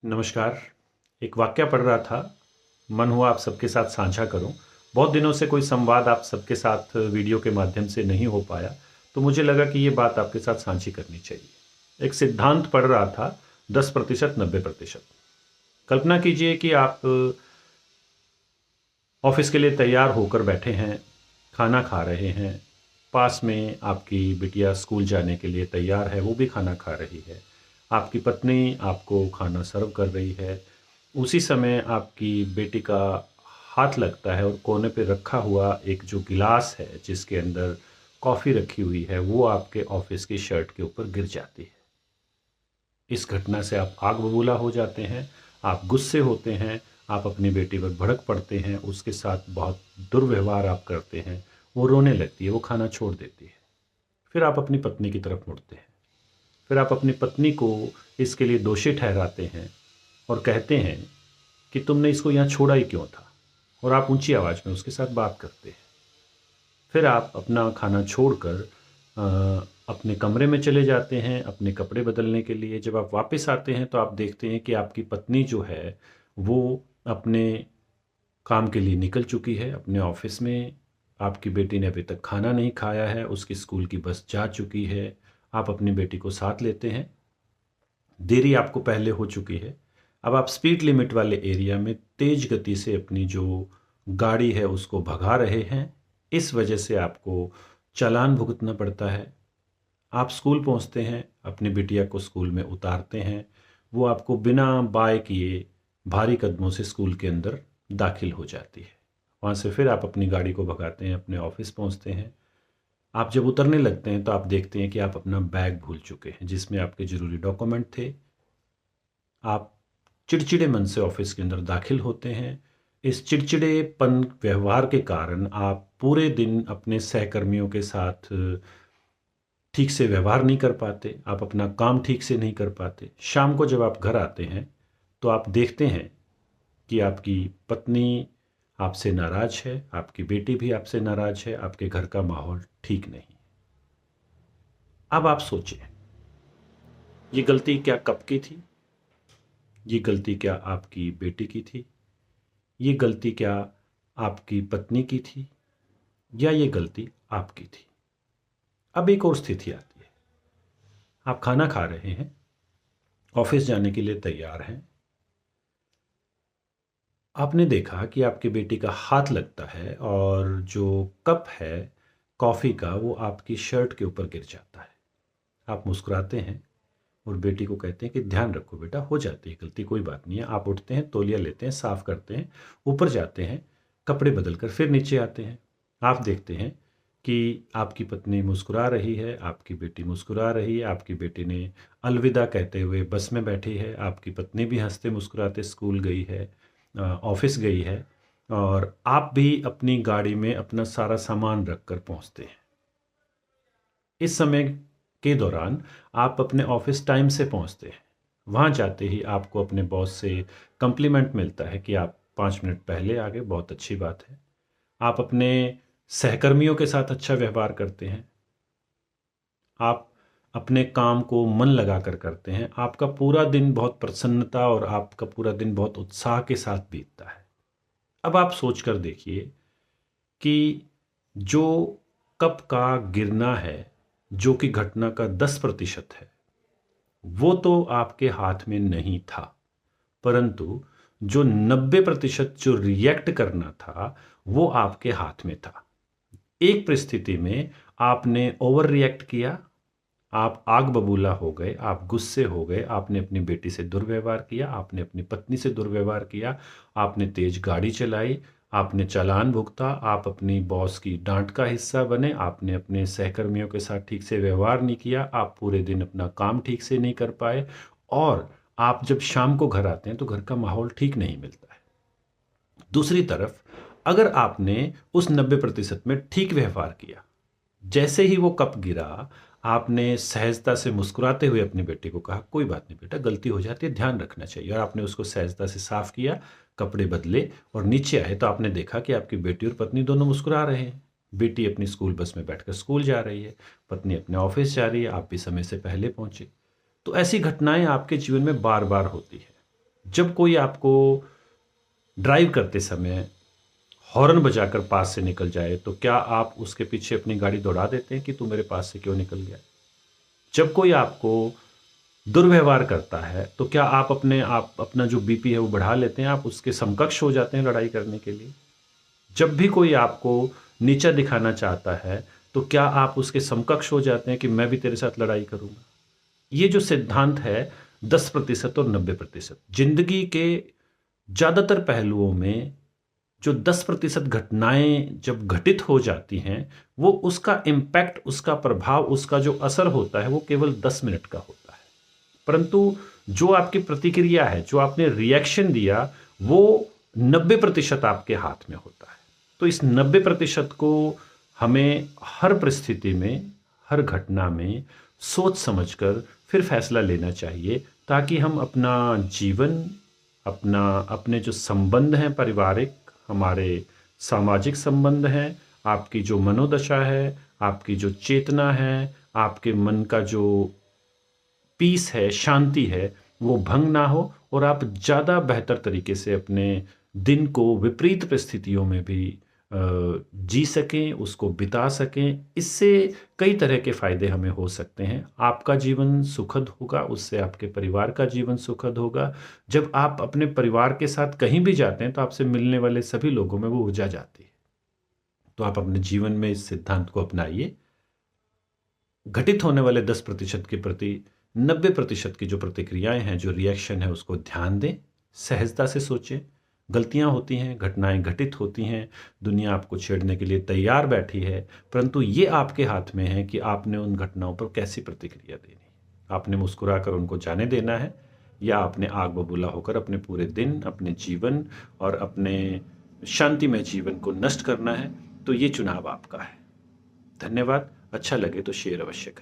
नमस्कार। एक वाक़या पढ़ रहा था, मन हुआ आप सबके साथ साझा करूँ। बहुत दिनों से कोई संवाद आप सबके साथ वीडियो के माध्यम से नहीं हो पाया, तो मुझे लगा कि ये बात आपके साथ साझी करनी चाहिए। एक सिद्धांत पढ़ रहा था, 10% 90%। कल्पना कीजिए कि आप ऑफ़िस के लिए तैयार होकर बैठे हैं, खाना खा रहे हैं, पास में आपकी बिटिया स्कूल जाने के लिए तैयार है, वो भी खाना खा रही है। आपकी पत्नी आपको खाना सर्व कर रही है। उसी समय आपकी बेटी का हाथ लगता है और कोने पे रखा हुआ एक जो गिलास है जिसके अंदर कॉफ़ी रखी हुई है, वो आपके ऑफ़िस की शर्ट के ऊपर गिर जाती है। इस घटना से आप आग बबूला हो जाते हैं, आप गुस्से होते हैं, आप अपनी बेटी पर भड़क पड़ते हैं, उसके साथ बहुत दुर्व्यवहार आप करते हैं। वो रोने लगती है, वो खाना छोड़ देती है। फिर आप अपनी पत्नी की तरफ मुड़ते हैं। फिर आप अपनी पत्नी को इसके लिए दोषी ठहराते हैं और कहते हैं कि तुमने इसको यहाँ छोड़ा ही क्यों था? और आप ऊंची आवाज़ में उसके साथ बात करते हैं। फिर आप अपना खाना छोड़कर अपने कमरे में चले जाते हैं अपने कपड़े बदलने के लिए। जब आप वापस आते हैं तो आप देखते हैं कि आपकी पत्नी जो है वो अपने काम के लिए निकल चुकी है अपने ऑफिस में। आपकी बेटी ने अभी तक खाना नहीं खाया है, उसकी स्कूल की बस जा चुकी है। आप अपनी बेटी को साथ लेते हैं। देरी आपको पहले हो चुकी है। अब आप स्पीड लिमिट वाले एरिया में तेज गति से अपनी जो गाड़ी है उसको भगा रहे हैं। इस वजह से आपको चालान भुगतना पड़ता है। आप स्कूल पहुंचते हैं, अपनी बिटिया को स्कूल में उतारते हैं। वो आपको बिना बाय किए भारी कदमों से स्कूल के अंदर दाखिल हो जाती है। वहाँ से फिर आप अपनी गाड़ी को भगाते हैं, अपने ऑफिस पहुंचते हैं। आप जब उतरने लगते हैं तो आप देखते हैं कि आप अपना बैग भूल चुके हैं जिसमें आपके ज़रूरी डॉक्यूमेंट थे। आप चिड़चिड़े मन से ऑफिस के अंदर दाखिल होते हैं। इस चिड़चिड़ेपन व्यवहार के कारण आप पूरे दिन अपने सहकर्मियों के साथ ठीक से व्यवहार नहीं कर पाते, आप अपना काम ठीक से नहीं कर पाते। शाम को जब आप घर आते हैं तो आप देखते हैं कि आपकी पत्नी आपसे नाराज़ है, आपकी बेटी भी आपसे नाराज़ है, आपके घर का माहौल ठीक नहीं। अब आप सोचें, ये गलती क्या कब की थी? ये गलती क्या आपकी बेटी की थी? ये गलती क्या आपकी पत्नी की थी? या ये गलती आपकी थी? अब एक और स्थिति आती है। आप खाना खा रहे हैं, ऑफिस जाने के लिए तैयार हैं। आपने देखा कि आपकी बेटी का हाथ लगता है और जो कप है कॉफ़ी का वो आपकी शर्ट के ऊपर गिर जाता है। आप मुस्कुराते हैं और बेटी को कहते हैं कि ध्यान रखो बेटा, हो जाती है गलती, कोई बात नहीं है। आप उठते हैं, तौलिया लेते हैं, साफ़ करते हैं, ऊपर जाते हैं, कपड़े बदल कर फिर नीचे आते हैं। आप देखते हैं कि आपकी पत्नी मुस्कुरा रही है, आपकी बेटी मुस्कुरा रही है। आपकी बेटी ने अलविदा कहते हुए बस में बैठी है, आपकी पत्नी भी हंसते मुस्कुराते स्कूल गई है, ऑफिस गई है। और आप भी अपनी गाड़ी में अपना सारा सामान रख कर पहुँचते हैं। इस समय के दौरान आप अपने ऑफिस टाइम से पहुंचते हैं। वहां जाते ही आपको अपने बॉस से कम्प्लीमेंट मिलता है कि आप 5 मिनट पहले आ गए, बहुत अच्छी बात है। आप अपने सहकर्मियों के साथ अच्छा व्यवहार करते हैं। आप अपने काम को मन लगाकर करते हैं। आपका पूरा दिन बहुत प्रसन्नता और आपका पूरा दिन बहुत उत्साह के साथ बीतता है। अब आप सोच कर देखिए कि जो कप का गिरना है, जो कि घटना का 10% है, वो तो आपके हाथ में नहीं था, परंतु जो 90% जो रिएक्ट करना था वो आपके हाथ में था। एक परिस्थिति में आपने ओवर रिएक्ट किया, आप आग बबूला हो गए, आप गुस्से हो गए, आपने अपनी बेटी से दुर्व्यवहार किया, आपने अपनी पत्नी से दुर्व्यवहार किया, आपने तेज गाड़ी चलाई, आपने चालान भुगता, आप अपनी बॉस की डांट का हिस्सा बने, आपने अपने सहकर्मियों के साथ ठीक से व्यवहार नहीं किया, आप पूरे दिन अपना काम ठीक से नहीं कर पाए। और आप जब शाम को घर आते हैं तो घर का माहौल ठीक नहीं मिलता है। दूसरी तरफ अगर आपने उस 90% में ठीक व्यवहार किया, जैसे ही वो कप गिरा, आपने सहजता से मुस्कुराते हुए अपनी बेटी को कहा, कोई बात नहीं बेटा, गलती हो जाती है, ध्यान रखना चाहिए। और आपने उसको सहजता से साफ किया, कपड़े बदले और नीचे आए तो आपने देखा कि आपकी बेटी और पत्नी दोनों मुस्कुरा रहे हैं। बेटी अपनी स्कूल बस में बैठकर स्कूल जा रही है, पत्नी अपने ऑफिस जा रही है, आप भी समय से पहले पहुंचे। तो ऐसी घटनाएं आपके जीवन में बार बार होती है। जब कोई आपको ड्राइव करते समय हॉर्न बजाकर पास से निकल जाए तो क्या आप उसके पीछे अपनी गाड़ी दौड़ा देते हैं कि तू मेरे पास से क्यों निकल गया? जब कोई आपको दुर्व्यवहार करता है तो क्या आप अपना जो बीपी है वो बढ़ा लेते हैं, आप उसके समकक्ष हो जाते हैं लड़ाई करने के लिए? जब भी कोई आपको नीचा दिखाना चाहता है तो क्या आप उसके समकक्ष हो जाते हैं कि मैं भी तेरे साथ लड़ाई करूंगा? ये जो सिद्धांत है 10% और 90%, जिंदगी के ज़्यादातर पहलुओं में जो 10% घटनाएं जब घटित हो जाती हैं, वो उसका इम्पैक्ट, उसका प्रभाव, उसका जो असर होता है वो केवल 10 मिनट का होता है। परंतु जो आपकी प्रतिक्रिया है, जो आपने रिएक्शन दिया, वो 90% आपके हाथ में होता है। तो इस 90% को हमें हर परिस्थिति में, हर घटना में सोच समझकर फिर फैसला लेना चाहिए, ताकि हम अपना जीवन, अपने जो संबंध हैं पारिवारिक, हमारे सामाजिक संबंध हैं, आपकी जो मनोदशा है, आपकी जो चेतना है, आपके मन का जो पीस है, शांति है, वो भंग ना हो और आप ज़्यादा बेहतर तरीके से अपने दिन को विपरीत परिस्थितियों में भी जी सकें, उसको बिता सकें। इससे कई तरह के फ़ायदे हमें हो सकते हैं। आपका जीवन सुखद होगा, उससे आपके परिवार का जीवन सुखद होगा। जब आप अपने परिवार के साथ कहीं भी जाते हैं तो आपसे मिलने वाले सभी लोगों में वो ऊर्जा जाती है। तो आप अपने जीवन में इस सिद्धांत को अपनाइए। घटित होने वाले 10% के प्रति 90% की जो प्रतिक्रियाएं हैं, जो रिएक्शन है, उसको ध्यान दें, सहजता से सोचें। गलतियां होती हैं, घटनाएं घटित होती हैं, दुनिया आपको छेड़ने के लिए तैयार बैठी है, परंतु ये आपके हाथ में है कि आपने उन घटनाओं पर कैसी प्रतिक्रिया देनी। आपने मुस्कुराकर उनको जाने देना है या आपने आग बबूला होकर अपने पूरे दिन, अपने जीवन और अपने शांतिमय जीवन को नष्ट करना है। तो ये चुनाव आपका है। धन्यवाद। अच्छा लगे तो शेयर अवश्य करें।